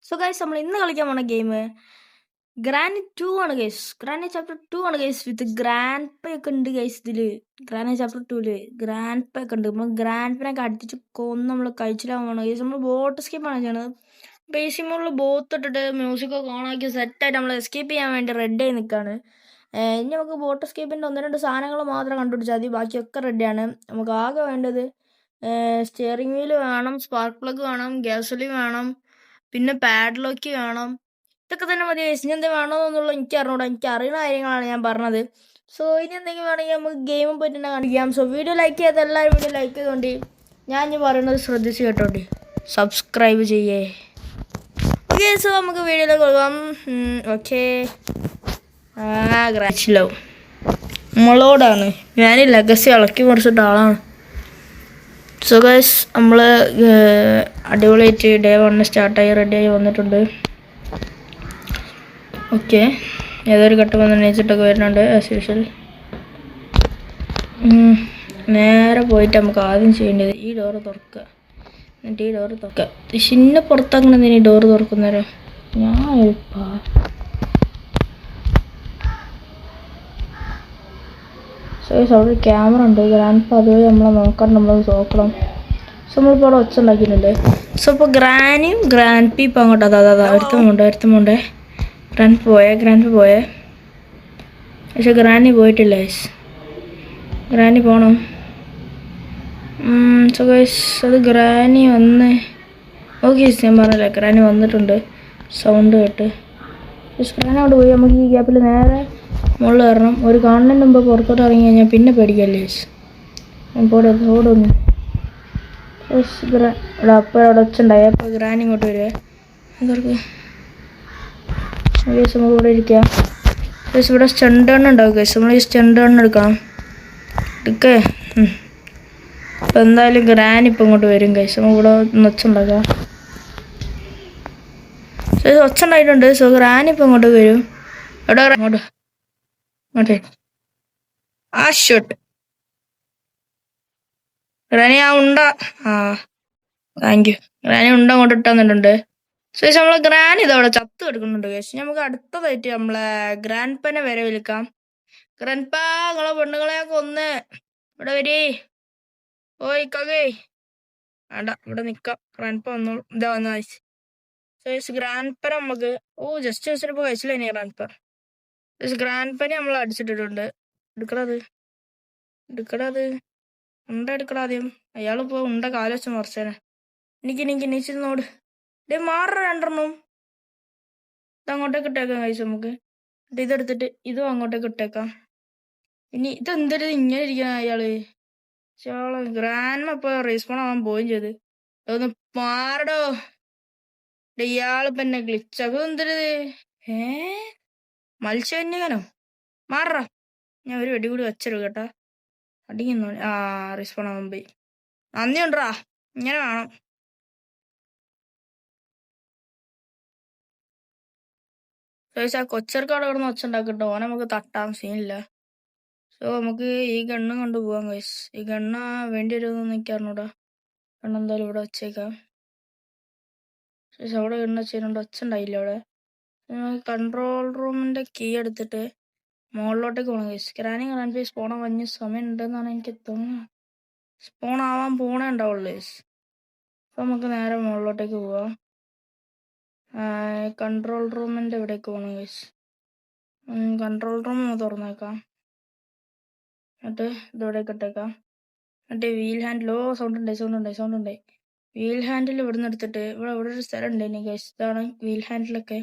So guys നമ്മൾ ഇന്ന് കളിക്കാൻ പോണ ഗെയിം ഗ്രാനി 2 ആണ് ഗൈസ്. ഗ്രാനി ചാപ്റ്റർ 2 ആണ് ഗൈസ്. വിത്ത് ഗ്രാൻഡ് പേ ഒക്കെ ഉണ്ട് ഗൈസ്. ഇതില് ഗ്രാനി ചാപ്റ്റർ 2 ഗ്രാൻഡ് പേ ഒക്കെ ഉണ്ട്. നമ്മൾ ഗ്രാൻഡ് പേനൊക്കെ അടിച്ച് കൊന്ന് നമ്മൾ കഴിച്ചിലാവാണ് ഗൈസ്. നമ്മൾ ബോട്ട് എസ്കേപ്പാണ് ചെയ്യണത്. ബേസിക് മോഡിൽ ബോത്ത് ഇട്ടിട്ട് മ്യൂസിക് ഒക്കെ ഓണാക്കി സെറ്റായിട്ട് നമ്മൾ എസ്കേപ്പ് ചെയ്യാൻ വേണ്ടി റെഡി ആയി നിൽക്കുകയാണ്. ഇനി നമുക്ക് ബോട്ട് എസ്കേപ്പിൻ്റെ 1-2 സാധനങ്ങൾ മാത്രം കണ്ടുപിടിച്ചാൽ മതി. ബാക്കിയൊക്കെ റെഡിയാണ്. നമുക്ക് ആകെ വേണ്ടത് സ്റ്റിയറിംഗ് വീല് വേണം, സ്പാർക്ക് പ്ലഗ് വേണം, ഗ്യാസോലിൻ വേണം, പിന്നെ പാഡ്ലോക്ക് വേണം. ഇതൊക്കെ തന്നെ മതി. ഇനി എന്ത് വേണമെന്നുള്ള എനിക്ക് അറിഞ്ഞൂടാ. എനിക്ക് അറിയുന്ന കാര്യങ്ങളാണ് ഞാൻ പറഞ്ഞത്. സോ ഇനി എന്തെങ്കിലും വേണമെങ്കിൽ നമുക്ക് ഗെയിമിൽ പോയിട്ട് തന്നെ കാണിക്കാം. സോ വീഡിയോ ലൈക്ക് ചെയ്യാത്ത എല്ലാവരും വീഡിയോ ലൈക്ക് ചെയ്തോണ്ടി. ഞാൻ ഇനി പറയുന്നത് ശ്രദ്ധിച്ച് കേട്ടോണ്ടി. സബ്സ്ക്രൈബ് ചെയ്യേ. ഓക്കെ, സോ നമുക്ക് വീഡിയോയിലേക്ക് പോകാം. ഓക്കെ, ഗ്രാച്ചിലോ നമ്മളോടാണ്. ഞാൻ ലെഗസി ഇളക്കി മറിച്ചിട്ട ആളാണ്. സോ ഗൈസ് നമ്മൾ അടിപൊളിയായിട്ട് ഡേ 1 സ്റ്റാർട്ടായി റെഡിയായി വന്നിട്ടുണ്ട്. ഓക്കെ, ഏതൊരു ഘട്ടം വന്ന് എണീച്ചിട്ടൊക്കെ വരുന്നുണ്ട് ആസ് യൂഷ്വൽ. നേരെ പോയിട്ട് നമുക്ക് ആദ്യം ചെയ്യേണ്ടത് ഈ ഡോറ് തുറക്കുക. എന്നിട്ട് ഈ ഡോറ് തുറക്കുക. ചിന്ന പുറത്തങ്ങനെ ഈ ഡോറ് തുറക്കുന്നവരോ ഞാൻ അവിടെ ഒരു ക്യാമറ ഉണ്ട്. ഗ്രാൻഡ് അതുവഴി നമ്മളെ നോക്കാൻ നമ്മൾ നോക്കണം. സോ നമ്മളിപ്പോൾ അവിടെ ഒച്ച ഉണ്ടാക്കിയിട്ടുണ്ട്. സോ ഇപ്പോൾ ഗ്രാനിയും ഗ്രാൻഡ് പി ഇപ്പം അങ്ങോട്ട് അതാ ഒരുത്തമുണ്ടേ. ഗ്രാൻഡ് പോയേ. പക്ഷെ ഗ്രാനി പോയിട്ടില്ല ഗൈസ്. ഗ്രാനി പോകണം. സോ ഗൈസ് അത് ഗ്രാനി വന്ന് ഓക്കെ ഞാൻ പറഞ്ഞില്ല, ഗ്രാനി വന്നിട്ടുണ്ട്. സൗണ്ട് കേട്ട് ഗ്രാനി അവിടെ പോയി. നമുക്ക് ഈ ഗ്യാപ്പിൽ നേരെ മുകളിൽ കയറണം. ഒരു കാണുന്നതിന് മുമ്പ് പുറത്തോട്ട് ഇറങ്ങി കഴിഞ്ഞാൽ പിന്നെ പേടിക്കല്ലേ ഗൈസ്. ഓടൊന്ന് അപ്പോൾ അവിടെ ഒച്ചുണ്ടായി. അപ്പോൾ ഗ്രാനി ഇങ്ങോട്ട് വരുവേ. നമുക്ക് ഇവിടെ ഇരിക്കാം. ഗൈസ് ഇവിടെ സ്റ്റണ്ട് ഗണ്ണ് ഉണ്ടാവും ഗൈസ്. നമ്മൾ ഈ സ്റ്റണ്ട് ഗണ്ണ് എടുക്കണം. അപ്പോൾ എന്തായാലും ഗ്രാനി ഇപ്പം ഇങ്ങോട്ട് വരും ഗൈസ്. നമ്മൾ ഇവിടെ ഒന്ന് ഒച്ച ഉണ്ടാക്കാം. ഒച്ച ഉണ്ടായിട്ടുണ്ട്. സോ ഗ്രാനി ഇപ്പം ഇങ്ങോട്ട് വരും. എവിടെ ഇങ്ങോട്ട് ആ shot granny thank you. Granny അങ്ങോട്ട് ഇട്ട് തന്നിട്ടുണ്ട്. സോ നമ്മളെ ഗ്രാനി ഇതവിടെ ചത്ത് എടുക്കുന്നുണ്ട് ഗൈസ്. നമുക്ക് അടുത്തതായിട്ട് നമ്മളെ ഗ്രാൻഡ് പനെ വരെ വിളിക്കാം. ഗ്രാൻഡ് പാ, നിങ്ങളെ പെണ്ണുങ്ങളെ കൊന്ന് ഇവിടെ വരി. ഓയ് കവേ വേണ്ട, ഇവിടെ നിക്കാം. ഗ്രാൻഡ് പ വന്നോളൂ. ഇതാ വന്ന ഗൈസ്. സോ ഗ്രാൻഡ് പനെ നമുക്ക് ജസ്റ്റ് വെച്ചിട്ട് കഴിച്ചില്ല. ഇനി ഗ്രാൻഡ് പനെ നമ്മൾ അടിച്ചിട്ടിട്ടുണ്ട്. എടുക്കടാത് എടുക്കടാദ്യം. അയാളിപ്പോ കാല് വെച്ച് മറിച്ചേനെ. എനിക്ക് നീച്ചിരുന്നോട് മാറ രണ്ടെണ്ണം. ഇത് അങ്ങോട്ടേക്ക് ഇട്ടേക്കാം കഴിച്ചു. നമുക്ക് ഇതെടുത്തിട്ട് ഇതും അങ്ങോട്ടേക്ക് ഇട്ടേക്കാം. ഇനി ഇതെന്തൊരു ഇങ്ങനെ ഇരിക്കുന്ന അയാള് ഗ്രാൻഡ് ഇപ്പൊ റീസ്പോൺ ആവാൻ പോവുകയും ചെയ്ത്. അതൊന്ന് മാറടോ. ഇയാളിപ്പോ എന്നെ ഗ്ലിച്ചാക്കും. എന്തൊരിത് മത്സ്യന്യകനോ മാറ. ഞാൻ ഒരു വെടി കൂടി വെച്ചെടു കേട്ടാ. അടിക്കുന്നു. റീസ്പോൺ ആവാൻ പോയി. നന്ദിയുണ്ടാ. ഇങ്ങനെ വേണം. ആ കൊച്ചർക്കവിടെ കിടന്ന് ഒച്ച ഉണ്ടാക്കിട്ടോ. ഓനെ നമുക്ക് തട്ടാൻ സീനില്ല. സോ നമുക്ക് ഈ ഗണ്ണ് കൊണ്ടുപോകാം ഗൈസ്. ഈ ഗണ്ണ വേണ്ടി വരുമെന്ന് എനിക്ക് അറിഞ്ഞൂടാ. ഗണ്ണെന്തായാലും ഇവിടെ വെച്ചേക്കാം. അവിടെ ഗണ്ണ് വെച്ചിട്ടുണ്ട്. ഒച്ച ഉണ്ടായില്ല അവിടെ. കൺട്രോൾ റൂമിന്റെ കീ എടുത്തിട്ട് മുകളിലോട്ടേക്ക് പോകണം ഗൈസ്. ഗ്രാൻഡ് പേ സ്പോൺ ആവാൻ സമയം ഉണ്ടെന്നാണ് എനിക്ക് തോന്നുന്നത്. സ്പോൺ ആവാൻ പോണേ ഉണ്ടാവുള്ളൂ ഗൈസ്. അപ്പൊ നമുക്ക് നേരെ മുകളിലോട്ടേക്ക് പോവാം. കൺട്രോൾ റൂമിന്റെ ഇവിടേക്ക് പോകണം ഗൈസ്. Control room തുറന്നേക്കാം. എന്നിട്ട് ഇതോടേക്ക് ഇട്ടേക്കാം. എന്നിട്ട് വീൽ ഹാൻഡിൽ സൗണ്ട് ഉണ്ടായി. വീൽ ഹാൻഡിൽ ഇവിടെ നിന്ന് എടുത്തിട്ട് ഇവിടെ ഒരു സ്ഥലം ഉണ്ട് ഗൈസ്. ഇതാണ് വീൽ ഹാൻഡിലൊക്കെ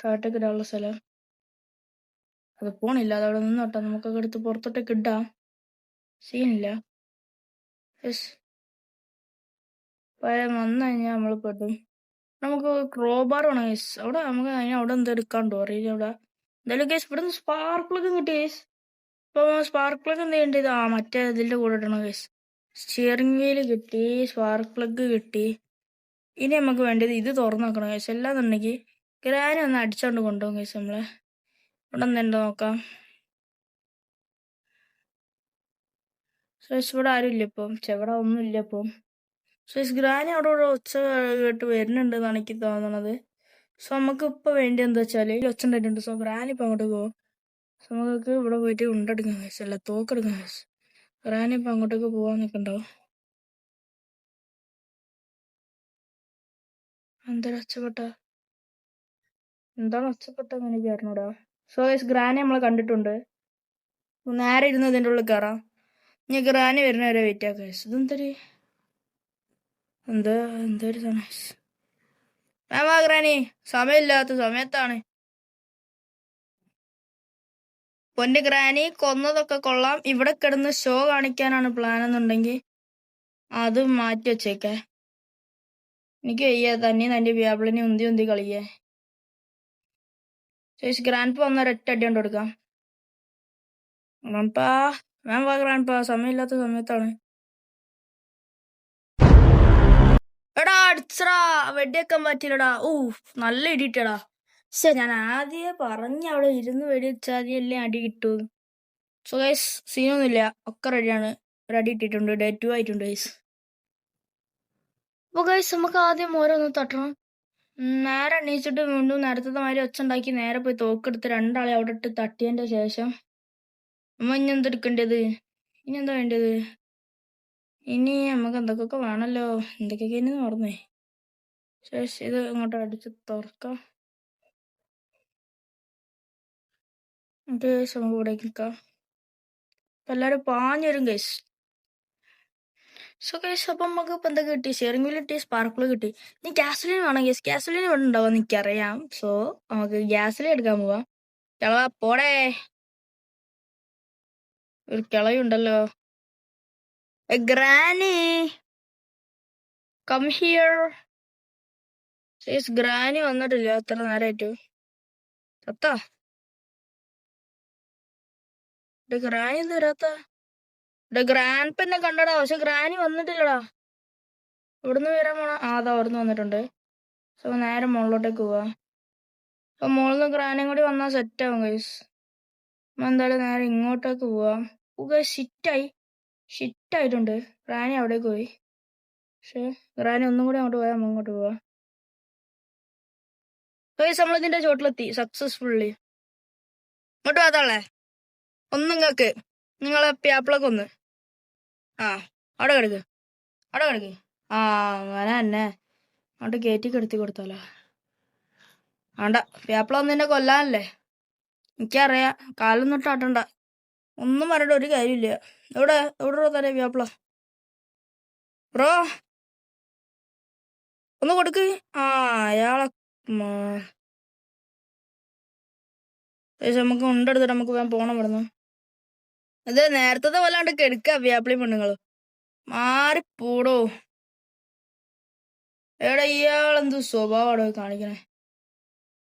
താഴത്തേക്ക് ഇടാനുള്ള സ്ഥലം. അത് പോണില്ല. അതവിടെ നിന്നോട്ടെ. നമുക്കൊക്കെ എടുത്ത് പുറത്തോട്ടേക്ക് ഇടാം. സീനില്ല. വന്നു കഴിഞ്ഞാൽ നമ്മൾ പെടും. നമുക്ക് ക്രോബാർ വേണം ഗൈസ്. അവിടെ നമുക്ക് അവിടെ എന്താ എടുക്കാണ്ടോ അറിയില്ല. അവിടെ എന്തായാലും ഗൈസ് ഇവിടെ നിന്ന് സ്പാർക്ക് പ്ലഗ് കിട്ടി ഗൈസ്. ഇപ്പൊ സ്പാർക്ക് പ്ലഗ് എന്ത് ചെയ്യേണ്ടത്? മറ്റേ ഇതിന്റെ കൂടെ ഇടണം ഗൈസ്. സ്റ്റിയറിംഗ് വീല് കിട്ടി, സ്പാർക്ക് പ്ലഗ് കിട്ടി. ഇനി നമുക്ക് വേണ്ടത് ഇത് തുറന്നു നോക്കണം ഗൈസ്. എല്ലാന്നുണ്ടെങ്കിൽ ഗ്രാനി ഒന്ന് അടിച്ചോണ്ട് കൊണ്ടുപോകും ഗൈസ്. നമ്മളെ ഇവിടെ എന്തുണ്ടോ നോക്കാം. സോ ഇവിടെ ആരും ഇല്ല ഇപ്പം. ചെവിടെ ഒന്നും ഇല്ല ഇപ്പം. സോ ഗ്രാനി അവിടെ ഒച്ച കേട്ട് വരുന്നുണ്ട് എന്നാണ് എനിക്ക് തോന്നണത്. സോ നമുക്ക് ഇപ്പൊ വേണ്ടി എന്താ വെച്ചാല് ഒച്ചുണ്ടായിട്ടുണ്ട്. സോ ഗ്രാനി ഇപ്പൊ അങ്ങോട്ട് പോകും. സോ നമുക്ക് ഇവിടെ പോയിട്ട് ഉണ്ടെടുക്കാൻ കഴിച്ചു, അല്ല തോക്കെടുക്കാൻ കഴിച്ചു. ഗ്രാനി ഇപ്പൊ അങ്ങോട്ടേക്ക് പോവാൻ നിൽക്കണ്ടാവും. എന്തൊരു ഒച്ചപ്പെട്ട, എന്താണ് ഒച്ചപ്പെട്ടെന്ന് എനിക്ക് അറിഞ്ഞൂടാ. സോ ഗ്രാനി നമ്മളെ കണ്ടിട്ടുണ്ട്. നേരെ ഇരുന്ന് ഇതിൻ്റെ ഉള്ളിൽ കയറാം. ഇനി ഗ്രാനി വരുന്ന വരെ വെയിറ്റ് ആക്കാം. ഇതെന്തൊരു എന്തൊരു ഗ്രാനി, സമയമില്ലാത്ത സമയത്താണ്. പൊന്റെ ഗ്രാനി കൊന്നതൊക്കെ കൊള്ളാം. ഇവിടെ കിടന്ന് ഷോ കാണിക്കാനാണ് പ്ലാൻ എന്നുണ്ടെങ്കിൽ അത് മാറ്റി വെച്ചേക്കെ. എനിക്ക് വയ്യ തന്നെ തന്റെ വ്യാപിളിനെ ഉന്തി കളിയേ. ചേച്ചി ഗ്രാൻഡ് വന്ന ഒരൊറ്റ അടി കൊണ്ട് കൊടുക്കാം. ഗ്രാൻഡ്പാ വാ ഗ്രാൻഡ്പാ, സമയമില്ലാത്ത സമയത്താണ്. എടാ അടിച്ചടാ, വെടിവെക്കാൻ പറ്റില്ലടാ. നല്ല ഇടിയിട്ടടാ. പക്ഷെ ഞാൻ ആദ്യമേ പറഞ്ഞ അവിടെ ഇരുന്ന് വെടിവെച്ചാൽ അടി കിട്ടൂ. സോ ഗൈസ് സീനൊന്നുമില്ല, ഒക്കെ റെഡിയാണ്. ഒരു അടി ഇട്ടിട്ടുണ്ട്. ഡേ 2 ആയിട്ടുണ്ട് ഗൈസ്. അപ്പൊ ഗൈസ് നമുക്ക് ആദ്യം ഓരോന്ന് തട്ടണം. നേരെ എണീച്ചിട്ട് വീണ്ടും നേരത്തെ മാതിരി ഒച്ച ഉണ്ടാക്കി നേരെ പോയി തോക്കെടുത്ത് രണ്ടാളെ അവിടെ ഇട്ട് തട്ടിയതിന്റെ ശേഷം ഇനി എന്തെടുക്കേണ്ടത്, ഇനി എന്താ വേണ്ടത്? ഇനി നമുക്ക് എന്തൊക്കെ വേണല്ലോ, എന്തൊക്കെയൊക്കെ ഇനി മറന്നേ. ശേഷം ഇത് ഇങ്ങോട്ട് അടിച്ച് തുറക്കാം. എന്നിട്ട് നമുക്ക് ഇവിടെ നിൽക്കാം. അപ്പൊ എല്ലാരും പാഞ്ഞു ഗൈസ്. സോ ഗൈസ് അപ്പം നമുക്ക് ഇപ്പൊ എന്തൊക്കെ കിട്ടി? ഷെയറിംഗ് വീൽ കിട്ടി, സ്പാർക്കിൾ കിട്ടി. ഇനി ഗ്യാസലിൻ വേണം ഗൈസ്. ഗ്യാസലിൻ ഇവിടെ ഉണ്ടാവും എനിക്കറിയാം. സോ നമുക്ക് ഗ്യാസലിൻ എടുക്കാൻ പോവാം. കിളവ പോടേ, ഒരു കിളയുണ്ടല്ലോ. Granny come here. ഗ്രാനി വന്നിട്ടില്ല എത്ര നേരമായിട്ട്. സത്താ ഗ്രാനി എന്ത് വരാത്ത? ഗ്രാൻഡ് പെന്നെ കണ്ടടാ, പക്ഷെ ഗ്രാനി വന്നിട്ടില്ലടാ. ഇവിടുന്ന് വരാൻ പോണ അതാ അവിടുന്ന് വന്നിട്ടുണ്ട്. സോ നേരെ മുകളിലോട്ടേക്ക് പോവാ. അപ്പൊ മുകളിൽ നിന്ന് ഗ്രാനിയും കൂടി വന്നാൽ സെറ്റ് ആവും ഗൈസ്. എന്തായാലും നേരെ ഇങ്ങോട്ടേക്ക് പോവാം. ഷിറ്റായിട്ടുണ്ട്. ഗ്രാനി അവിടേക്ക് പോയി. പക്ഷെ ഗ്രാനി ഒന്നും കൂടി അങ്ങോട്ട് പോയാൽ നമ്മൾ ഇങ്ങോട്ട് പോവാ. ഗൈസ് നമ്മളിതിന്റെ ചോട്ടിലെത്തി സക്സസ്ഫുള്ളി. ഇങ്ങോട്ട് വാതാളേ, ഒന്നിങ്ങക്ക് നിങ്ങളെ പ്യാപ്പിളൊക്കെ ഒന്ന് അവിടെ കിടക്ക്. അങ്ങനെ തന്നെ അങ്ങോട്ട് കയറ്റി കെടുത്തി കൊടുത്താലോ. വേണ്ട, പ്യാപ്പിള ഒന്ന് എന്നെ കൊല്ലാനല്ലേ. എനിക്കറിയാം, കാലൊന്നും ഇട്ടാട്ടണ്ട. ഒന്നും പറഞ്ഞിട്ട് ഒരു കാര്യമില്ല. എവിടെ തന്നെ വ്യാപ്പിള ബ്രോ, ഒന്ന് കൊടുക്ക്. അയാളെ നമുക്ക് ഉണ്ടെടുത്തിട്ട് നമുക്ക് വേഗം പോണം ഇവിടുന്ന്. അത് നേരത്തെ പോലാണ്ട് കെടുക്ക വ്യാപ്പിളി പെണ്ണുങ്ങള് മാറിപ്പോടോ. എവിടെ ഇയാളെന്ത് സ്വഭാവമാണോ കാണിക്കണേ.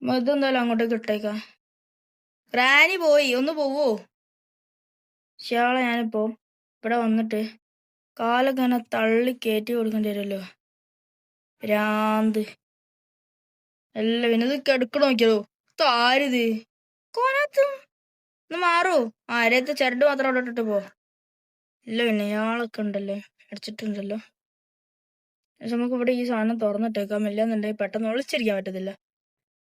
ഇതെന്തായാലും അങ്ങോട്ടേക്ക് ഇട്ടേക്കാം. ഗ്രാനി പോയി, ഒന്ന് പോവോ? ഇയാളെ ഞാനിപ്പോ ഇവിടെ വന്നിട്ട് കാലൊക്കെ അങ്ങനെ തള്ളി കയറ്റി കൊടുക്കേണ്ടി വരുമല്ലോ. ഭ്രാന്ത് അല്ല പിന്നെ ഇത് കെടുക്കണ നോക്കിയതോ. ആരിത് കോനത്തും ഒന്ന് മാറോ. ആരത്തെ ചരട് മാത്രം അവിടെ ഇട്ടിട്ട് പോ. ഇല്ല പിന്നെ ഇയാളൊക്കെ ഉണ്ടല്ലോ, അടിച്ചിട്ടുണ്ടല്ലോ. പക്ഷെ നമുക്ക് ഇവിടെ ഈ സാധനം തുറന്നിട്ടേക്കാം. ഇല്ലാന്നുണ്ടെങ്കിൽ പെട്ടെന്ന് ഒളിച്ചിരിക്കാൻ പറ്റത്തില്ല.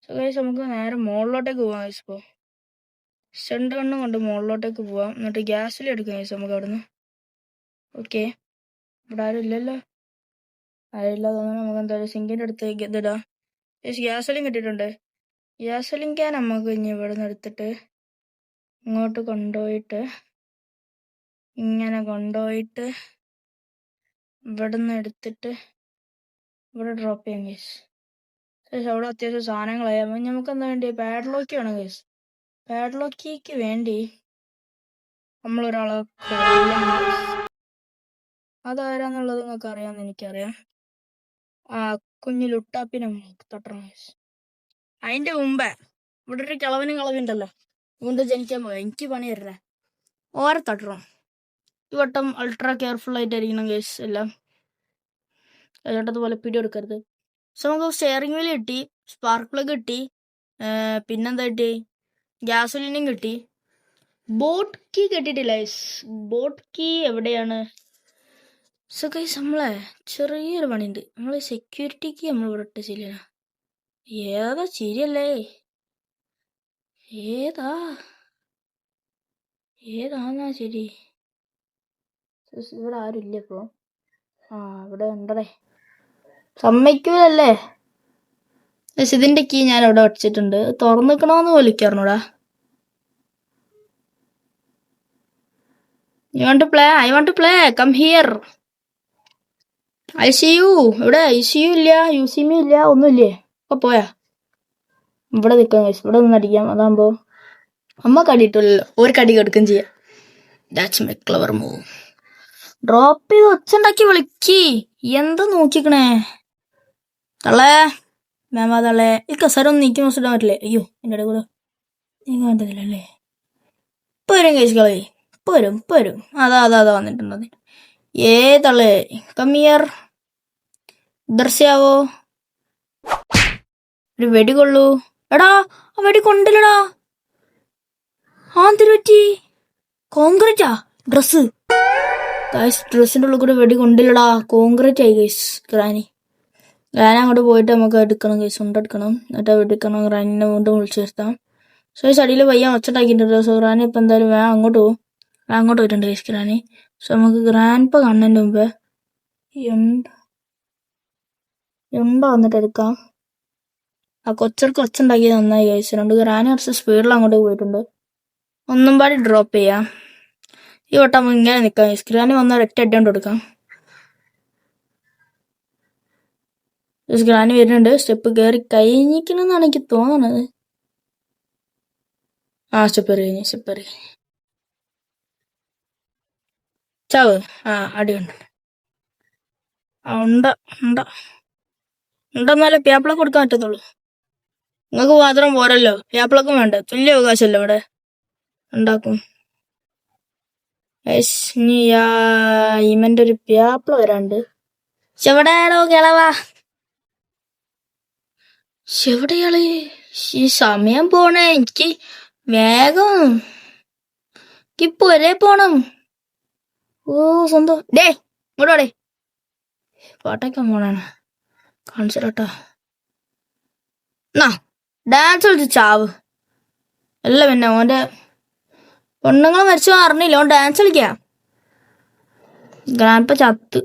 സോ ഗൈസ് നമുക്ക് നേരെ മുകളിലോട്ടേക്ക് പോവാം. ഗൈസ് ഇപ്പോ സെന്റ് കണ്ണും കൊണ്ട് മുകളിലോട്ടേക്ക് പോവാം. എന്നിട്ട് ഗ്യാസിൽ എടുക്കാം ഗൈസ് നമുക്ക് അവിടുന്ന്. ഓക്കെ, ഇവിടെ ആരും ഇല്ലല്ലോ. ആരില്ല തോന്നുന്നു. നമുക്ക് എന്തായാലും സിങ്കിന്റെ അടുത്തേക്ക് ഇതിടാം. ഗ്യാസലിൻ കിട്ടിയിട്ടുണ്ട്. ഗ്യാസലിൻ ക്യാൻ നമുക്ക് ഇനി ഇവിടെ നിന്ന് എടുത്തിട്ട് ഇങ്ങോട്ട് കൊണ്ടുപോയിട്ട് ഇങ്ങനെ കൊണ്ടുപോയിട്ട് ഇവിടെ നിന്ന് എടുത്തിട്ട് ഇവിടെ ഡ്രോപ്പ് ചെയ്യാം ഗൈസ്. അവിടെ അത്യാവശ്യം സാധനങ്ങളായാൽ നമുക്ക് എന്താ വേണ്ടി? പാഡ്ലോക്കി വേണം ഗൈസ്. പാഡ്ലോക്കിക്ക് വേണ്ടി നമ്മളൊരാളെ അതാരാന്നുള്ളത് നിങ്ങൾക്ക് അറിയാമെന്ന് എനിക്കറിയാം. കുഞ്ഞു ലുട്ടാപ്പിനെ തട്ടണം ഗൈസ്. അതിന്റെ മുമ്പേ ഇവിടെ ഒരു കളവിനുണ്ടല്ലോ, വീണ്ടും ജനിക്കാൻ പോയ എനിക്ക് പണി തരണേ. ഓരെ തട്ടണം. ഈ വട്ടം അൾട്രാ കെയർഫുൾ ആയിട്ടായിരിക്കണം ഗൈസ് എല്ലാം. അതുപോലെ പിടി കൊടുക്കരുത്. സോ നമുക്ക് സ്റ്റെയറിംഗ് വീൽ കിട്ടി, സ്പാർക്ക് പ്ലഗ് കിട്ടി, പിന്നെന്താ കിട്ടി? ഗ്യാസോലിനും കിട്ടി. ബോട്ട് കീ കിട്ടിയിട്ടില്ല ഗൈസ്. ബോട്ട് കീ എവിടെയാണ്? സോ ഗൈസ് നമ്മളെ ചെറിയൊരു പണിയുണ്ട്. നമ്മൾ സെക്യൂരിറ്റിക്ക് നമ്മൾ ഇവിടെ ഇട്ട് ചെയ്യണം. ഏതാ ചിരിയല്ലേ? ഏതാന്നാ ശരി? ഇവിടെ ആരും ഇല്ല ഇപ്പൊ. ഇവിടെ ഉണ്ടേ. സമ്മതിക്കൂലല്ലേ? ഇതിന്റെ കീ ഞാൻ അവിടെ വച്ചിട്ടുണ്ട്. തുറന്നിക്കണോന്ന് വിളിക്കാറുണ്ടോടാ? You want to play? I want to play. Come here. I see you. ഇവിടെ ICU ഇല്ല, UCM ഇല്ല, ഒന്നുമില്ലേ? അപ്പൊ പോയാ ഇവിടെ നിൽക്കാം. ഇവിടെ നിന്ന് അടിക്കാം. അതാകുമ്പോ അമ്മ കടിയിട്ടില്ലല്ലോ, ഒരു കടി കൊടുക്കുകയും ചെയ്യാം. That's my clever move. Drop ചെയ്ത് ഒച്ചുണ്ടാക്കി വിളിക്കി. എന്താ നോക്കിക്കണേ തള്ളേ? മാമാ തള്ളേ, ഈ കസരൊന്നും നീക്കി നോക്കിടാൻ പറ്റില്ലേ? അയ്യോ, എൻ്റെ ഇടയിൽ കൂടെ നീങ്ങാൻ പറ്റത്തില്ലല്ലേ? ഇപ്പൊ വരും കേസുകളെ, ഇപ്പൊ വരും. അതാ വന്നിട്ടുണ്ട്. തള്ളേ കമ്മിയർ ദർശയാവോ? ഒരു വെടി കൊള്ളൂ. എടാ, ആ വെടി കൊണ്ടില്ലടാ. തിരുപറ്റി കോൺക്രീറ്റാ ഡ്രസ്. ഡ്രസ്സിന്റെ ഉള്ളിൽ കൂടെ വെടി കൊണ്ടില്ലടാ. കോൺക്രീറ്റ് ആയി ഗൈസ്. ഗ്രാനി അങ്ങോട്ട് പോയിട്ട് നമുക്ക് എടുക്കണം ഗൈസ്. ഉണ്ടെടുക്കണം, എന്നിട്ട് എടുക്കണം. ഗ്രാനിനെ വീണ്ടും വിളിച്ചു വരുത്താം. സോ ഈ അടിയിൽ പയ്യാൻ ഒച്ചട്ടാക്കിയിട്ടുണ്ട്. സോ ഗ്രാനി ഇപ്പൊ എന്തായാലും അങ്ങോട്ട് പോകും. അങ്ങോട്ട് പോയിട്ടുണ്ട് ഗൈസ് ഗ്രാനി. സോ നമുക്ക് ഗ്രാൻഡ് കാണുന്നതിന് മുമ്പ് ഉണ്ട വന്നിട്ട് എടുക്കാം. ആ കൊച്ചർക്ക് ഒച്ചുണ്ടാക്കിയത് നന്നായി ഗൈസ്. രണ്ട് ഗ്രാനി കുറച്ച് സ്പീഡിൽ അങ്ങോട്ട് പോയിട്ടുണ്ട്. ഒന്നും പാടി ഡ്രോപ്പ് ചെയ്യാം. ഈ വട്ടം ഇങ്ങനെ നിൽക്കാം ഗൈസ്. ഗ്രാനി വന്നാൽ ഒറ്റ അടി കൊണ്ട് കൊടുക്കാം. ഗ്രാനി വരുന്നുണ്ട്. സ്റ്റെപ്പ് കയറി കഴിഞ്ഞിരിക്കണമെന്നാണ് എനിക്ക് തോന്നുന്നത്. സ്റ്റെപ്പ് കയറി ചാവ്. അടിയുണ്ട്. ഉണ്ടെന്നാലേ പ്യാപ്പിള കൊടുക്കാൻ പറ്റത്തുള്ളൂ. നിങ്ങൾക്ക് മാത്രം പോരല്ലോ, പ്യാപ്പിളക്കും വേണ്ട. തുല്യ അവകാശമല്ലോ ഇവിടെ. ഉണ്ടാക്കും. ഇവന്റെ ഒരു പ്യാപ്പിള വരാണ്ട്. എവിടെയാണോ കിളവാ? എവിടെയാള്? ഈ സമയം പോണേ. എനിക്ക് വേഗം ഇപ്പൊ ഒരേ പോണം. സ്വന്തം ഇങ്ങോട്ടോടെ പാട്ടൊക്കെ പോണാണ്. കാണിച്ചിട്ടാ ഡാൻസ് കളിച്ച് ചാവ്. അല്ല പിന്നെ ഓന്റെ പെണ്ണുങ്ങൾ മരിച്ചു അറിഞ്ഞില്ല. ഓൻ ഡാൻസ് കളിക്കാം. ഗ്രാൻഡ്പ ചത്ത്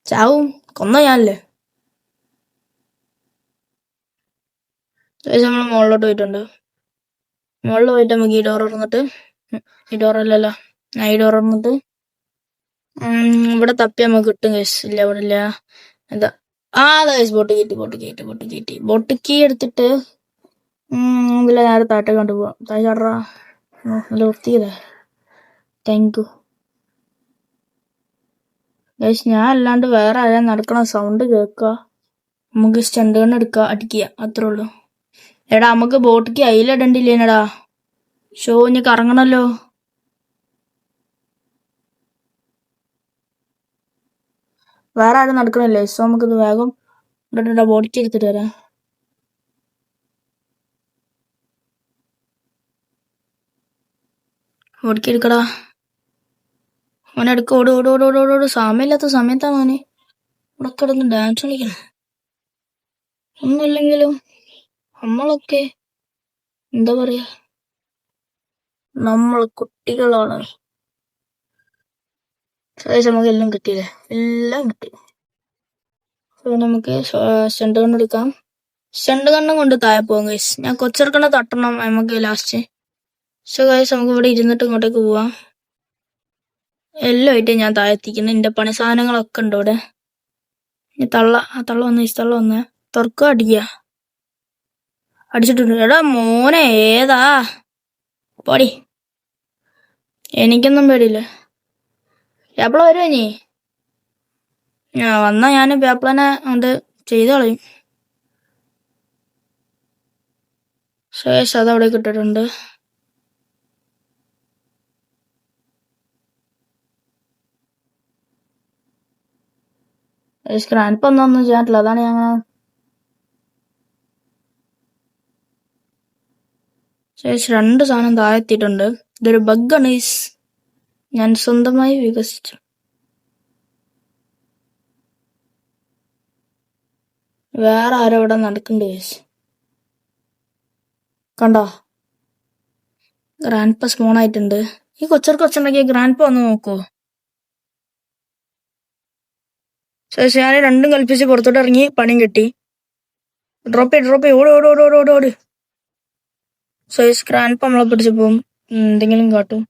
ചാവും. കൊന്ന ഞാനല്ലേ. നമ്മൾ മുകളിലോട്ട് പോയിട്ടുണ്ട്. മുകളിൽ പോയിട്ട് നമുക്ക് ഈ ഡോർ തുറന്നിട്ട്, ഈ ഡോറല്ലല്ലോ, ഈ ഡോർ തുറന്നിട്ട് ഇവിടെ തപ്പി നമുക്ക് കിട്ടും കേസ്. ഇല്ല, ഇവിടെ ഇല്ല. എന്താ ബോട്ട് കീ എടുത്തിട്ട് ഇതിലെ നേരെ താഴെ കണ്ടുപോവാം. താഴെ ചാടറാ. നല്ല വൃത്തിയില്ലേ. Thank you guys. ഞാൻ അല്ലാണ്ട് വേറെ ആരാ നടക്കണ സൗണ്ട് കേൾക്കുക. നമുക്ക് സ്റ്റണ്ട് ഗണ്ണ് എടുക്കുക, അടിക്കുക, അത്രേ ഉള്ളൂ. എടാ, നമുക്ക് ബോട്ടിക്ക് അയിലിടണ്ടില്ലേനടാ. ഷോ ഇനി കറങ്ങണല്ലോ. വേറെ ആരും നടക്കണില്ലേ? സോ നമുക്കിത് വേഗം ഇവിടെ ബോട്ടിക്ക് എടുത്തിട്ട് വരാം. ബോട്ടിക്ക് എടുക്കടാ. അവനെടുക്ക. ഓട്. സമയമില്ലാത്ത സമയത്താണ് അവന് ഇവിടെ കിടന്ന് ഡാൻസ് കളിക്കണം. ഒന്നുമില്ലെങ്കിലും നമ്മളൊക്കെ എന്താ പറയാ, നമ്മൾ കുട്ടികളാണ്. നമുക്ക് എല്ലാം കിട്ടിയില്ലേ? എല്ലാം കിട്ടി. നമുക്ക് സ്റ്റണ്ട് കണ്ണ് എടുക്കാം. സ്റ്റണ്ട് കണ്ണും കൊണ്ട് താഴെ പോകാം ഗൈസ്. ഞാൻ കൊച്ചിറക്കണ തട്ടണം നമുക്ക് ലാസ്റ്റ്. സോ ഗൈസ്, നമുക്ക് ഇവിടെ ഇരുന്നിട്ട് ഇങ്ങോട്ടേക്ക് പോവാം. എല്ലാം ആയിട്ട് ഞാൻ താഴെ എത്തിക്കുന്നു. എന്റെ പണി സാധനങ്ങളൊക്കെ ഉണ്ട് ഇവിടെ. തള്ള വന്ന് തുറക്കുക, അടിച്ചിട്ടുണ്ട്. എടാ മോനെ, ഏതാ പോടി. എനിക്കൊന്നും പേടിയില്ല. പ്യാപ്പിള വരുമോ നീ? വന്നാ ഞാൻ പ്യാപ്പിളനെ അത് ചെയ്ത് കളയും. ശേഷം അതവിടെ കിട്ടിട്ടുണ്ട്. ഗ്രാൻഡ്പ ഒന്നും ചെയ്യാനില്ല. അതാണ് ഞങ്ങൾ രണ്ട് സാധനം താഴെ എത്തിയിട്ടുണ്ട്. ഇതൊരു ബഗ്ഗാണ് ഞാൻ സ്വന്തമായി വികസിച്ചു. വേറെ ആരോ ഇവിടെ നടക്കണ്ട് ഗൈസ്. കണ്ടോ, ഗ്രാൻഡ് പ സ്പോൺ ആയിട്ടുണ്ട്. ഈ കൊച്ചുണ്ടാക്കിയ ഗ്രാൻഡ് പ ഒന്ന് നോക്കൂ. ശേഷം ഞാൻ രണ്ടും കൽപ്പിച്ച് പുറത്തോട്ട് ഇറങ്ങി, പണിയും കിട്ടി. ഡ്രോപ്പ് ഓട്. സോയിസ് ഗ്രാൻഡ് പ നമ്മളെ പിടിച്ച് പോകും, എന്തെങ്കിലും കാട്ടും.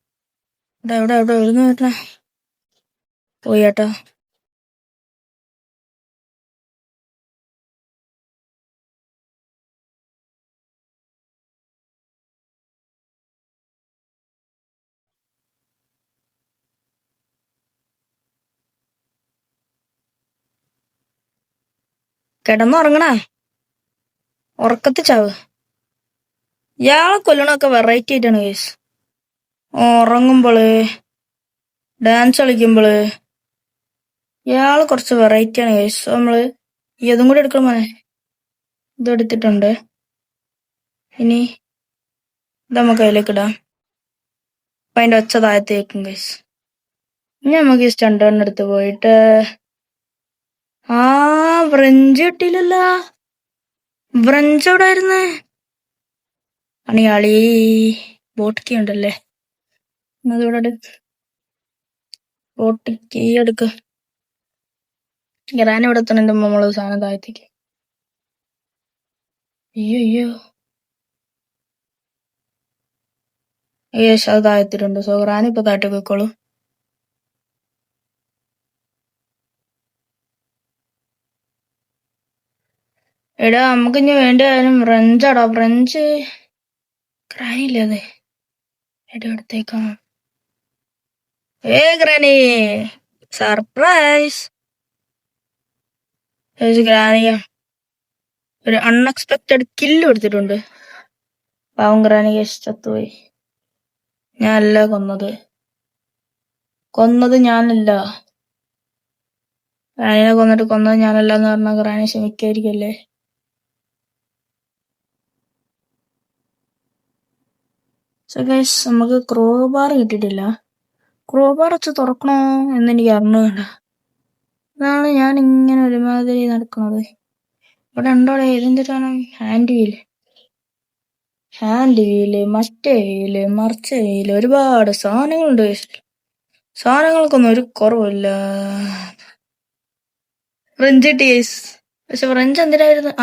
എവിടെ എഴുതുന്ന കേട്ടേ പോയി ഏട്ടാ. കിടന്നുറങ്ങണ ഉറക്കത്തി ചാവ്. ഇയാളെ കൊല്ലണൊക്കെ വെറൈറ്റി ആയിട്ടാണ് കേസ്. ഉറങ്ങുമ്പോള്, ഡാൻസ് കളിക്കുമ്പോള് ഇയാള് കുറച്ച് വെറൈറ്റി ആണ് കേസ്. നമ്മള് ഇതും കൂടി എടുക്കണം മോനെ. ഇതെടുത്തിട്ടുണ്ട്. ഇനി ഇത് നമുക്ക് അതിലേക്ക് ഇടാം. അപ്പൊ അതിന്റെ ഒച്ച താഴത്തേക്കും കേസ്. ഇനി നമുക്ക് ഈ സ്റ്റണ്ട് എടുത്ത് പോയിട്ട് ബ്രഞ്ച് കിട്ടിയില്ലല്ല. ബ്രഞ്ച് എവിടെ ആയിരുന്നു? പണിയാളി ബോട്ടിക്ക് ഉണ്ടല്ലേ, അതിവിടെ ബോട്ടിക്ക് എടുക്ക. ഗ്രാൻ ഇവിടെ തന്നെ എന്റെ നമ്മള് സാധനം താഴത്തേക്ക്. അയ്യോ അത് താഴത്തിട്ടുണ്ട്. സോ ഗ്രാൻ ഇപ്പൊ താഴത്തേക്ക് വെക്കോളൂ. എടാ നമുക്ക് ഇനി വേണ്ട കാര്യം ബ്രഞ്ചാടാ. ബ്രഞ്ച് ഗ്രാനില്ലേ, അതെ എടാ എടുത്തേക്കാം. Granny surprise. ഗ്രാനിയ ഒരു അൺഎക്സ്പെക്റ്റഡ് കില്ല് എടുത്തിട്ടുണ്ട്. പാവം ഗ്രാനി ചത്തുപോയി. ഞാനല്ല കൊന്നത് ഞാനല്ല. ഗ്രാനിനെ കൊന്നത് ഞാനല്ല എന്ന് പറഞ്ഞാൽ ഗ്രാനി ക്ഷമിക്കായിരിക്കല്ലേ. സോ ഗൈസ്, നമുക്ക് ക്രോബാർ കിട്ടിയിട്ടില്ല. ക്രോബാർ വെച്ച് തുറക്കണോ എന്നെനിക്ക് അറിഞ്ഞുവേണ്ട. അതാണ് ഞാൻ ഇങ്ങനെ ഒരുമാതിരി നടക്കുന്നത്. ഇവിടെ ഉണ്ടോടെ ഇതിന്റെ സാധനം? ഹാൻഡ് വീല്, മറ്റേ വീല്, മറിച്ച വീല്, ഒരുപാട് സാധനങ്ങളുണ്ട്. സാധനങ്ങൾക്കൊന്നും ഒരു കുറവില്ല. ഫ്രഞ്ച് ടീസ്. പക്ഷെ ഫ്രഞ്ച് എന്തിനായിരുന്നു?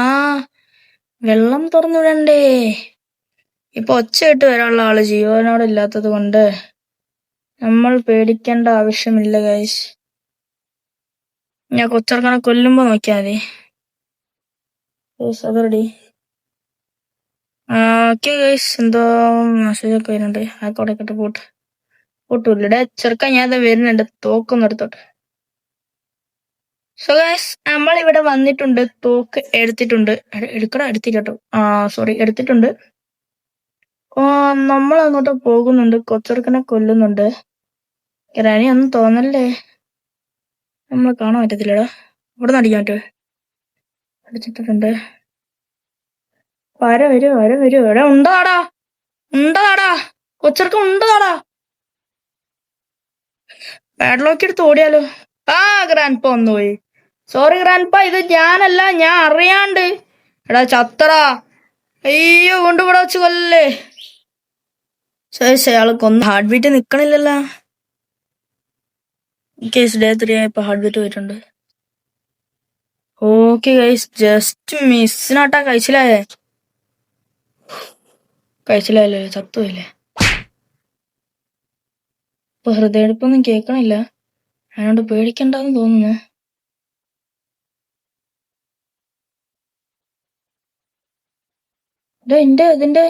വെള്ളം തുറന്നു വിടണ്ടേ. ഇപ്പൊ ഒച്ചയിട്ട് വരാനുള്ള ആള് ജീവനോട് ഇല്ലാത്തത് കൊണ്ട് നമ്മൾ പേടിക്കേണ്ട ആവശ്യമില്ല ഗൈസ്. ഞാൻ കൊച്ചർക്കണ കൊല്ലുമ്പോ നോക്കിയാ മതി. അതറെഡി. ഓക്കെ ഗൈസ്, എന്തോ മെസ്സേജ് ഒക്കെ വരുന്നുണ്ട്. ആയിക്കോട്ടെ പോട്ടൂല്ലേ ചെറുക്കാൻ. ഞാൻ വരുന്നുണ്ട്, തോക്കൊന്നും എടുത്തോട്ടെ. സോ ഗൈസ്, നമ്മൾ ഇവിടെ വന്നിട്ടുണ്ട്, തോക്ക് എടുത്തിട്ടുണ്ട്. എടുത്തിട്ടോ. സോറി, എടുത്തിട്ടുണ്ട്. നമ്മൾ അങ്ങോട്ട് പോകുന്നുണ്ട്, കൊച്ചെറുക്കനെ കൊല്ലുന്നുണ്ട്. ഗ്രാനി ഒന്നും തോന്നല്ലേ, നമ്മൾ കാണാൻ പറ്റത്തില്ലടാ. ഇവിടെ നിന്ന് അടിക്കാൻ പറ്റുമോ? അടിച്ചിട്ടുണ്ട്. വര വരൂ. എടാ ഉണ്ടാടാ കൊച്ചെറുക്കൻ ഉണ്ടാടാ. പാഡ്ലോക്ക് എടുത്ത് ഓടിയാലോ. ഗ്രാൻഡ് പ വന്നുപോയി. സോറി ഗ്രാൻഡ് പ, ഇത് ഞാനല്ല, ഞാൻ അറിയാണ്ട്. എടാ ചത്തടാ. അയ്യോ, കൊണ്ടുകൂടെ വെച്ച് കൊല്ലല്ലേ. അയാള് കൊന്ന്. ഹാർട്ട് ബീറ്റ് നിക്കണില്ലല്ലോ. കേസ് ഡേ 3 ആയപ്പോ ഹാർട്ട് ബീറ്റ് പോയിട്ടുണ്ട്. ഓക്കെ ഗൈസ്, ജസ്റ്റ് മിസ്സിനാട്ടാ. കഴിച്ചില്ലായല്ലേ, ചത്തുപോയില്ലേ. ഇപ്പൊ ഹൃദയടുപ്പൊന്നും കേൾക്കണില്ല, അതിനോട് പേടിക്കണ്ടെന്ന് തോന്നുന്നു. ഇതിന്റെ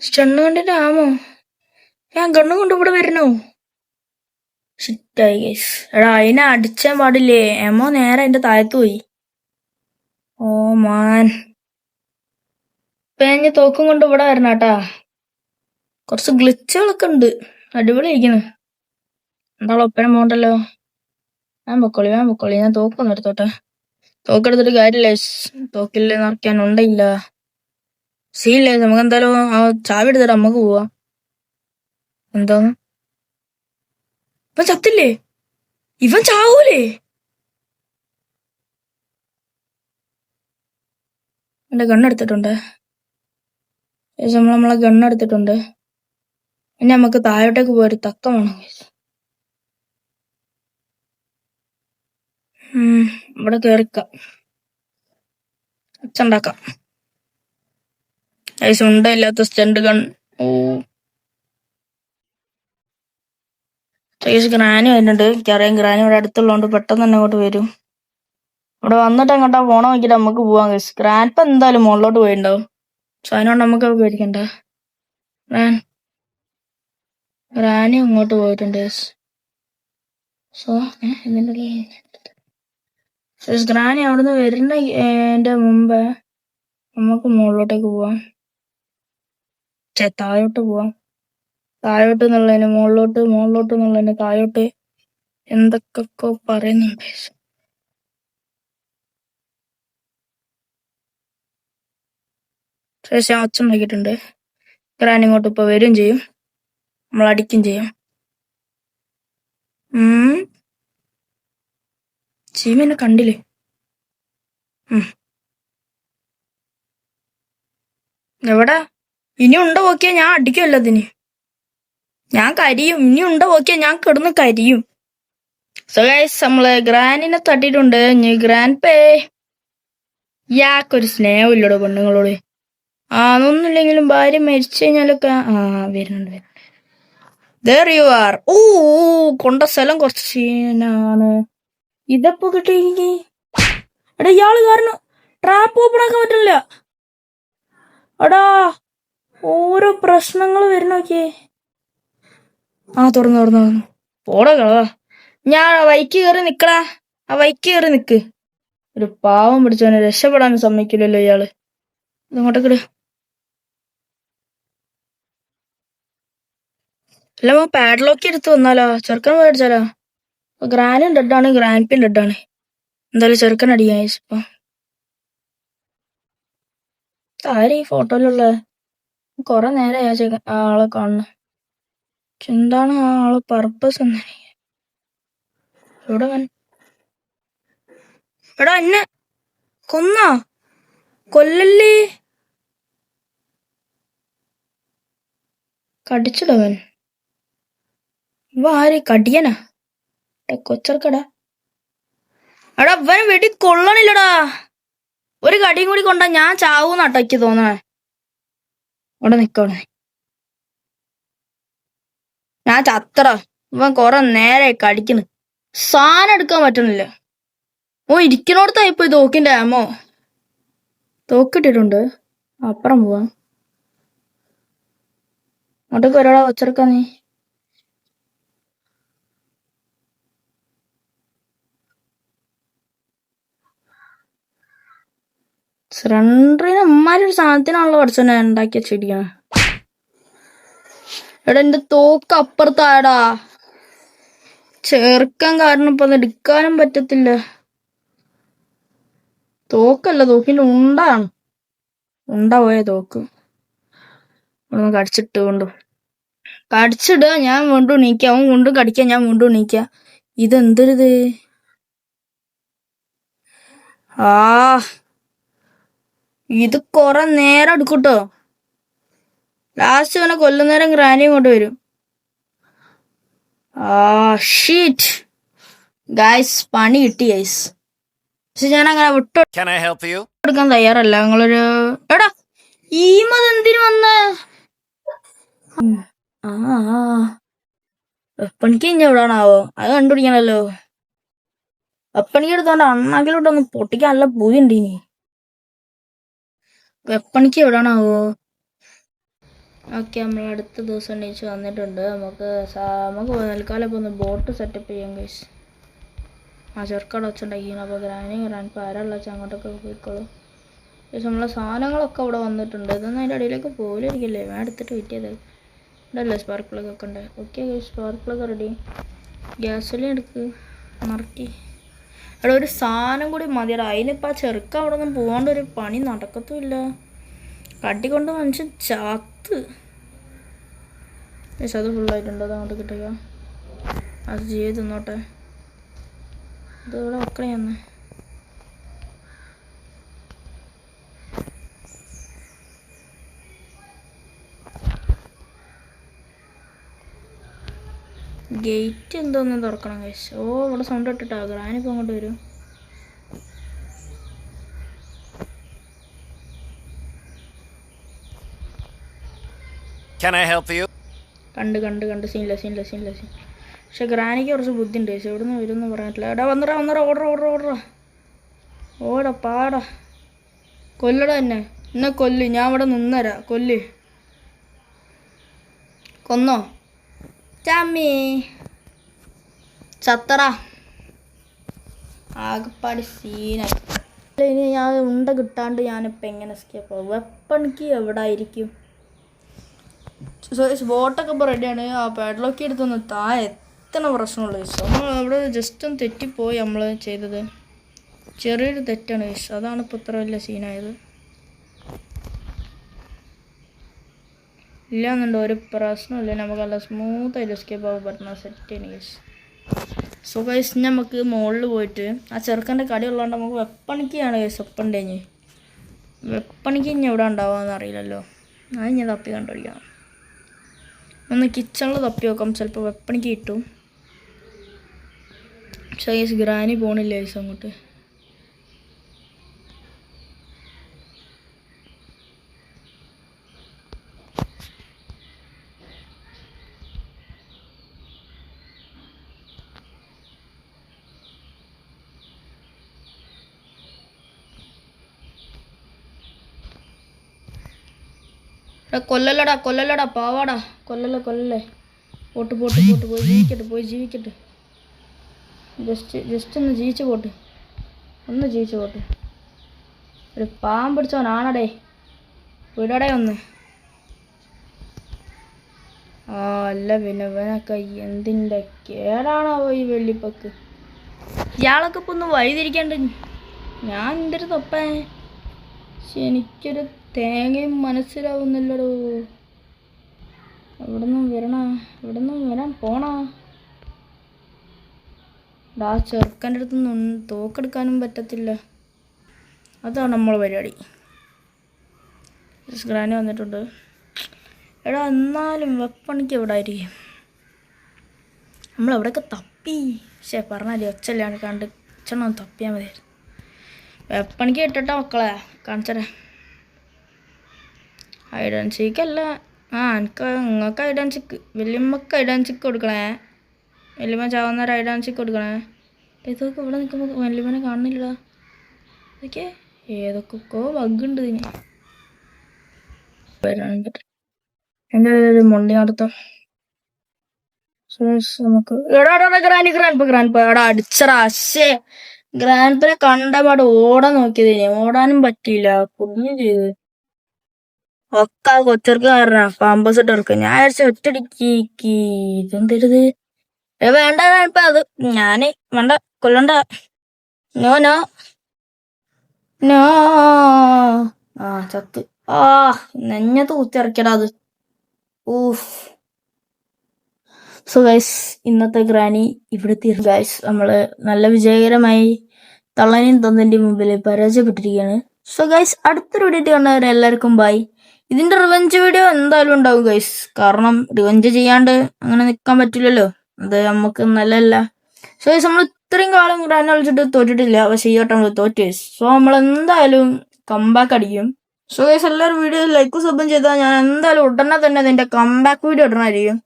സ്റ്റണ്ണ് കണ്ടിട്ട് ആമോ ഞാൻ ഗണ്ണ് കൊണ്ട് ഇവിടെ വരണോ? ഷിറ്റായി ഗൈസ്. എടാ അതിനെ അടിച്ചാൻ പാടില്ലേ. എമോ നേരെ അതിന്റെ താഴത്ത് പോയി. ഓ മാൻ, ഇപ്പൊ ഞാൻ തോക്കും കൊണ്ട് ഇവിടെ വരണാട്ടാ. കുറച്ച് ഗ്ലിച്ചുകളൊക്കെ ഉണ്ട്, അടിപൊളിയായിരിക്കുന്നു. എന്താളോ ഒപ്പനം പോണ്ടല്ലോ. ഞാൻ പൊക്കോളി. ഞാൻ തോക്കൊന്നും എടുത്തോട്ടെ. തോക്കെടുത്തിട്ട് കാര്യമില്ല, തോക്കില്ല നിറയ്ക്കാൻ ഉണ്ടയില്ല. സീനില്ലേ, നമുക്ക് എന്തായാലും ചാവി എടുത്തിട്ട് നമുക്ക് പോവാ. എന്താന്ന് ഇവൻ ചത്തില്ലേ? ഇവൻ ചാവൂലേ? എൻ്റെ ഗണ്ണെടുത്തിട്ടുണ്ട്. നമ്മളെ ഗണ്ണെടുത്തിട്ടുണ്ട്. ഇനി നമുക്ക് താഴോട്ടേക്ക് പോയൊരു തക്കം വേണം ഗൈസ്. ഇവിടെ കേറിക്കാം, ഒച്ചുണ്ടാക്കാം ഗൈസ്. ഉണ്ടയില്ലാത്ത സ്റ്റണ്ട് ഗൺ. ഗൈസ് ഗ്രാനി വരുന്നുണ്ട്. എനിക്കറിയാം ഗ്രാനി ഇവിടെ അടുത്തുള്ളതുകൊണ്ട് പെട്ടെന്ന് തന്നെ അങ്ങോട്ട് വരും. ഇവിടെ വന്നിട്ട് എങ്ങോട്ടാ പോണ നോക്കിയിട്ട് നമുക്ക് പോവാം ഗൈസ്. ഗ്രാൻഡ് എന്തായാലും മുകളിലോട്ട് പോയിണ്ടാവും. സോ അതിനോട് നമുക്ക് പേടിക്കണ്ട. ഗ്രാനി അങ്ങോട്ട് പോയിട്ടുണ്ട് ഗൈസ്. സോ ഗ്രാനി അവിടുന്ന് വരുന്നതിന്റെ മുമ്പ് നമുക്ക് മുകളിലോട്ടേക്ക് പോവാം. താഴോട്ട് പോവാം. താഴോട്ട് എന്നുള്ളതിന് മുകളിലോട്ട്, മുകളിലോട്ട് എന്നുള്ളതിന് താഴോട്ട് എന്തൊക്കെയൊക്കെ പറയുന്നുണ്ട്. ശേഷം ഒച്ച ഉണ്ടാക്കിയിട്ടുണ്ട്. ഗ്രാനി ഇങ്ങോട്ട് ഇപ്പൊ വരും ചെയ്യും, നമ്മൾ അടിക്കും ചെയ്യും. ചീമ എന്നെ കണ്ടില്ലേ? എവിടെ? ഇനി ഉണ്ട നോക്കിയാ ഞാൻ അടിക്കുമല്ലോ അതിന്. ഞാൻ കരിയും. ഇനി ഉണ്ട നോക്കിയാ ഞാൻ കിടന്ന് കരിയും. സോ ഗൈസ് നമ്മള് ഗ്രാനിനെ തട്ടിയിട്ടുണ്ട്. ഗ്രാൻഡ് പേ യാക്കൊരു സ്നേഹമില്ലടോ പെണ്ണുങ്ങളോട്. അതൊന്നുമില്ലെങ്കിലും ഭാര്യ മരിച്ചു കഴിഞ്ഞാലൊക്കെ വരുന്നുണ്ട്. There you are. കൊണ്ട സ്ഥലം കുറച്ച് സീനാണ്. ഇതപ്പോ കിട്ടി എനിക്ക്. എടാ ഇയാള് കാരണം ട്രാപ്പ് ഓപ്പൺ ആക്കാൻ പറ്റില്ല. എടാ ഓരോ പ്രശ്നങ്ങൾ വരുന്നോക്കിയേ. തുറന്നു പോടാ കളവാ. ഞാൻ ആ വൈക്ക് കയറി നിക്കടാ. ആ വൈക്ക് കയറി നിക്ക്. ഒരു പാവം പിടിച്ചവനെ രക്ഷപ്പെടാൻ സമ്മതിക്കില്ലല്ലോ ഇയാള്. ഇതങ്ങോട്ടേക്കിട്. അല്ല പാഡ്ലോക്ക് എടുത്ത് വന്നാലോ? ചെറുക്കൻ മേടിച്ചാലോ? ഗ്രാനും ഡെഡാണ്, ഗ്രാൻഡ്പിയും ഡെഡാണ്. എന്തായാലും ചെറുക്കൻ അടിക്കാൻ ഇപ്പൊ. ആര് ഈ ഫോട്ടോയിലുള്ള? കൊറേ നേരം ആളെ കാണുന്നു. എന്താണ് ആ ആള് പർപ്പസ് എന്ന്? എടാ എന്നെ കൊന്നാ? കൊല്ലല്ലേ? കടിച്ചിടവൻ. ഇവ ആര്? കടിയനാ? കൊച്ചർക്കടാ. എടാ ഇവൻ വെടി കൊള്ളണില്ലടാ. ഒരു കടിയും കൂടി കൊണ്ടാ ഞാൻ ചാവൂന്നാട്ടോ എനിക്ക് തോന്നണേ. അവിടെ നിക്കവിടെ. ഞാൻ ചത്തറ. ഇവൻ കൊറേ നേരെ കടിക്കുന്നു. സാധനം എടുക്കാൻ പറ്റണില്ല. ഇരിക്കണോടത്തായിപ്പോ തോക്കിന്റെ ആമോ. തോക്കിട്ടിട്ടുണ്ട്. അപ്പുറം പോവാ. അങ്ങോട്ടേക്ക് ഒരാളെ വച്ചെടുക്കാ നീ. സിലിണ്ടറിന് അമ്മാരൊരു സാധനത്തിനാണല്ലോ പഠിച്ചോനെ ഉണ്ടാക്കിയ ചെടിയാണ്. എടാ എന്റെ തോക്ക് അപ്പുറത്തായടാ. ചേർക്കാൻ കാരണം ഇപ്പൊ അത് എടുക്കാനും പറ്റത്തില്ല. തോക്കല്ല, തോക്കിന്റെ ഉണ്ടാണ്. ഉണ്ട പോയ തോക്ക് കടിച്ചിട്ട് കൊണ്ടു കടിച്ചിടുക. ഞാൻ വീണ്ടും നീക്കാം. അവൻ വീണ്ടും കടിക്കാൻ, ഞാൻ വീണ്ടും നീക്കാം. ഇതെന്തൊരിത്? ഇത് കൊറേ നേരം എടുക്കൂട്ടോ. ലാസ്റ്റ് ഇവനെ കൊല്ലുന്നേരം ഗ്രാനി ഇങ്ങോട്ട് വരും. ഷീറ്റ് ഗൈസ്, പണി കിട്ടി ഗൈസ്. പക്ഷെ ഞാൻ അങ്ങനെ വിട്ടെടുക്കാൻ തയ്യാറല്ല. നിങ്ങളൊരു എടാ ഈമതെന്തിനു വന്ന? വെപ്പണിക്ക് ഇഞ്ഞ എവിടാണാവോ? അത് കണ്ടുപിടിക്കണല്ലോ. വെപ്പണിക്ക് എടുത്തോണ്ട് അണ്ണാക്കിലോട്ടൊന്ന് പൊട്ടിക്കാൻ നല്ല പൂതിയുണ്ട് ഇനി. വെപ്പണിക്ക് എവിടാണാവോ? ഓക്കെ, നമ്മൾ അടുത്ത ദിവസം എണീച്ച് വന്നിട്ടുണ്ട്. നമുക്ക് തൽക്കാലം ഇപ്പോൾ ഒന്ന് ബോട്ട് സെറ്റപ്പ് ചെയ്യാം ഗൈസ്. ചെറുക്കട വെച്ചുണ്ടാക്കിയാണ്. അപ്പോൾ ഗ്രാൻഡ് ആരാള്ള വെച്ചാൽ അങ്ങോട്ടൊക്കെ പോയിക്കോളും. പക്ഷെ നമ്മളെ സാധനങ്ങളൊക്കെ ഇവിടെ വന്നിട്ടുണ്ട്. ഇതൊന്നും അതിൻ്റെ അടിയിലേക്ക് പോലിരിക്കില്ലേ. ഞാൻ എടുത്തിട്ട് വിറ്റിയത് ഇവിടെ അല്ലേ. സ്പാർക്ക് പ്ലഗ് ഒക്കെ ഉണ്ട്. Okay spark plug ready. ഗ്യാസൊലി എടുക്ക്, മറക്കി. അവിടെ ഒരു സാധനം കൂടി മതിയടാ. അതിനിപ്പോൾ ആ ചെറുക്ക അവിടെ ഒന്നും പോകാണ്ട് ഒരു പണി നടക്കത്തുമില്ല. കട്ടിക്കൊണ്ട് മനുഷ്യൻ ചാത്ത്. പക്ഷെ അത് ഫുള്ളായിട്ടുണ്ട്. അത് അങ്ങോട്ട് കിട്ടുക. അത് ചെയ്ത് തന്നോട്ടെ. ഇത് ഇവിടെ വെക്കണേ ഒന്ന്. ഗേറ്റ് എന്തോന്ന് തുറക്കണം ഗൈസ്. ഓ ഇവിടെ സൗണ്ട് ഇട്ടിട്ടാ ഗ്രാനിപ്പോൾ അങ്ങോട്ട് വരും. കണ്ട് സീനില്ല. പക്ഷെ ഗ്രാനിക്ക് കുറച്ച് ബുദ്ധിയുണ്ട് ഗൈസ്. എവിടെ നിന്ന് വരും എന്ന് പറഞ്ഞിട്ടില്ല. എടാ വന്നറ ഓടാ പാടാ കൊല്ലടാ എന്നെ കൊല്ല്. ഞാൻ ഇവിടെ നിന്നരാ. കൊന്നോ ചമ്മി ചത്തറ ആകെപ്പാടി സീനായി. ഇനി ഞാൻ ഉണ്ട കിട്ടാണ്ട് ഞാനിപ്പോൾ എങ്ങനെ എസ്കേപ്പ് ആവും? വെപ്പണിക്ക് എവിടെ ആയിരിക്കും? ബോട്ടൊക്കെ ഇപ്പോൾ റെഡിയാണ്. ആ പാഡ്ലോക്ക് എടുത്തൊന്ന് എത്തണ പ്രശ്നമുള്ളൂ ഗൈസ്. നമ്മൾ അവിടെ ജസ്റ്റ് ഒന്ന് തെറ്റിപ്പോയി നമ്മൾ ചെയ്തത്. ചെറിയൊരു തെറ്റാണ് ഗൈസ്. അതാണ് ഇപ്പോൾ ഇത്ര വലിയ സീനായത്. ഇല്ലാന്നുണ്ടോ ഒരു പ്രശ്നമില്ല. നമുക്ക് നല്ല സ്മൂത്തായിട്ട് എസ്കേപ്പ് ആവാൻ പറ്റുന്ന സെറ്റാണ് ഗൈസ്. സോ ഗൈസ് നമുക്ക് മുകളിൽ പോയിട്ട് ആ ചെറുക്കൻ്റെ കടി ഉള്ളതുകൊണ്ട് നമുക്ക് വെപ്പണിക്കാണ് ഗൈസ്. വെപ്പണിക്ക് ഇനി എവിടെ ഉണ്ടാവുകയെന്ന് അറിയില്ലല്ലോ. അത് ഞാൻ തപ്പി കണ്ടുപിടിക്കണം. ഒന്ന് കിച്ചണിൽ തപ്പി നോക്കാം. ചിലപ്പോൾ വെപ്പണിക്ക് കിട്ടും. പക്ഷേ ഗൈസ് ഗ്രാനി പോണില്ല ഗൈസ് അങ്ങോട്ട്. കൊല്ലല്ലടാ പാവാടാ. കൊല്ലല്ലേ. പോട്ട് പോയി ജീവിക്കട്ടെ. ജസ്റ്റ് ഒന്ന് ജീവിച്ചു പോട്ട്. ഒരു പാമ്പ് പിടിച്ചവനാണടേ. വിടടേ ഒന്ന്. അല്ല പിന്നെ ഇവനൊക്കെ എന്തിൻ്റെ കേടാണോ ഈ വെള്ളിപ്പക്ക്? ഇയാളൊക്കെ ഇപ്പോൾ ഒന്ന് വഴിതിരിക്കാണ്ട് ഞാൻ എന്തൊരു തൊപ്പേ. പക്ഷെ എനിക്കൊരു തേങ്ങയും മനസ്സിലാവുന്നില്ലടോ. എവിടുന്നും വരാൻ പോണാ. ആ ചെറുക്കൻ്റെ അടുത്തൊന്നും തോക്കെടുക്കാനും പറ്റത്തില്ല. അതാണ് നമ്മളെ പരിപാടി. ഗ്രാനി വന്നിട്ടുണ്ട്. എടാ എന്നാലും വെപ്പണിക്ക് എവിടെ ആയിരിക്കും? നമ്മളെവിടെയൊക്കെ തപ്പി. പക്ഷേ പറഞ്ഞാൽ ഒച്ചല്ലാണ് കണ്ട് ചെണ്ണം തപ്പിയാൽ മതിയായിരുന്നു. വെപ്പണിക്ക് ഇട്ടിട്ടാ മക്കളെ കാണിച്ചരാ. ഹൈഡ് ആൻഡ് സീക്ക് അല്ല. നിങ്ങൾക്ക് ഹൈഡ് ആൻഡ് സീക്ക്. വല്യമ്മക്ക് ഹൈഡ് ആൻഡ് സീക്ക് കൊടുക്കണേ. വല്യമ്മ ചാവുന്നവരെ ഹൈഡ് ആൻഡ് സീക്ക് കൊടുക്കണേ. ഇതൊക്കെ ഇവിടെ നിൽക്കുമ്പോൾ വല്യമ്മനെ കാണുന്നില്ലടാ. ഇതൊക്കെ ഏതൊക്കെയോ ബഗ്ഗുണ്ട് ഇതിന്. എൻ്റെ ഒരു മൊണ്ടി നടത്തം നമുക്ക് ഗ്രാൻഡ് എടാ അടിച്ചടാ. ശേ ഗ്രാൻഡിനെ കണ്ടപാട് ഓടാൻ നോക്കിയതിന് ഓടാനും പറ്റിയില്ല. കുഞ്ഞു ചെയ്ത് ഒക്കെ കൊച്ചർക്ക് കാരണ പാമ്പസ് ഇട്ട് ഇറക്കുക. ഞാൻ അടിച്ച ഒറ്റടിക്ക് ഇതെന്തരുത്. വേണ്ട ഇപ്പൊ അത് ഞാന് വേണ്ട കൊല്ലണ്ട. നോ ചത്ത്. നെഞ്ഞത്ത് കുത്തിറക്കിയടാ അത്. സോ ഗൈസ് ഇന്നത്തെ ഗ്രാനി ഇവിടെ തീർന്നു ഗൈസ്. നമ്മള് നല്ല വിജയകരമായി തള്ളനെയും തന്നതിന്റെ മുമ്പിൽ പരാജയപ്പെട്ടിരിക്കുകയാണ്. സോ ഗൈസ് അടുത്തൊരു വീഡിയോ കാണുന്നവരെ എല്ലാവർക്കും ബൈ. ഇതിന്റെ റിവെഞ്ച് വീഡിയോ എന്തായാലും ഉണ്ടാവും ഗൈസ്. കാരണം റിവെഞ്ച് ചെയ്യാണ്ട് അങ്ങനെ നിൽക്കാൻ പറ്റില്ലല്ലോ. അത് നമുക്ക് നല്ലതല്ല. സോ ഗൈസ് നമ്മൾ ഇത്രയും കാലം ഗ്രാനി കളിച്ചിട്ട് തോറ്റിട്ടില്ല. പക്ഷേ ഈ വട്ടം നമ്മൾ തോറ്റു ഗൈസ്. സോ നമ്മൾ എന്തായാലും കംബാക്ക് അടിക്കും. സോ ഗൈസ് എല്ലാവരും വീഡിയോ ലൈക്കും സബും ചെയ്താൽ ഞാൻ എന്തായാലും ഉടനെ തന്നെ അതിന്റെ കംബാക്ക് വീഡിയോ ഇടണമായിരിക്കും.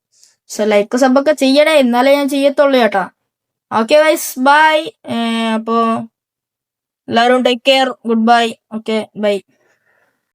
സോ ലൈക്ക് സബൊക്കെ ചെയ്യണേ, എന്നാലേ ഞാൻ ചെയ്യത്തുള്ളൂ ചേട്ടാ. Okay guys bye. അപ്പോൾ എല്ലാവരും take care. Good bye. Okay bye.